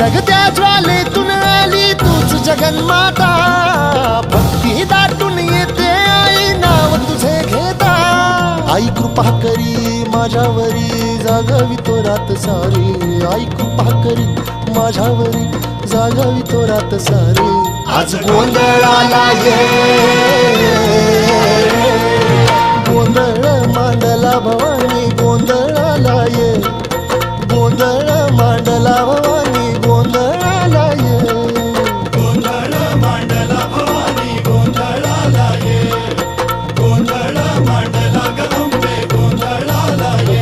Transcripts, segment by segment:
धगधगत्या ज्वालेतून आली तूच जगन्माता, भक्ती दाटून येते आई नाव तुझे घेता. आई कृपा करी माझ्यावरी जागावी तो रात सारी, आई कृपा करी माझ्यावरी जागावी तो रात सारी. आज गोंधळाला ये, गोंधळ मांडला भवानी गोंधळाला ये, गोंधळ मांडला भवानी गोंधळाला ये. गोंधळ मांडला भवानी गोंधळाला ये, गोंधळ मांडला गंबे गोंधळाला ये.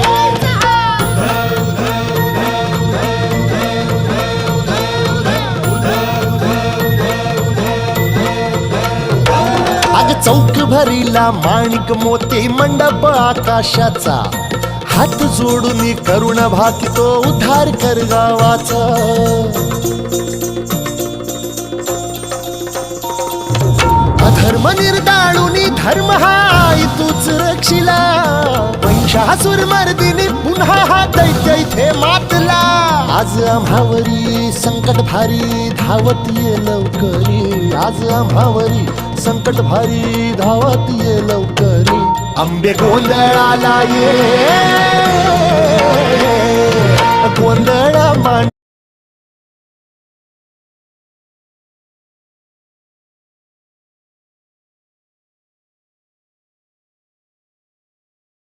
अग चौक भरीला माणिक मोती मंडप आकाशाचा, हात जोडून करुण भाकितो उद्धार कर गावाचा. अधर्म निर्दाळून धर्म हा आई तूच रक्षिला, महिषासुर मर्दिनी पुन्हा हा दैत्य इथे मातला. आज आम्हावरी संकट भारी धावत ये लवकरी, आज आम्हावरी संकट भारी धावत ये लवकरी. अंबे गोंधळाला ये, गोंधळ मांड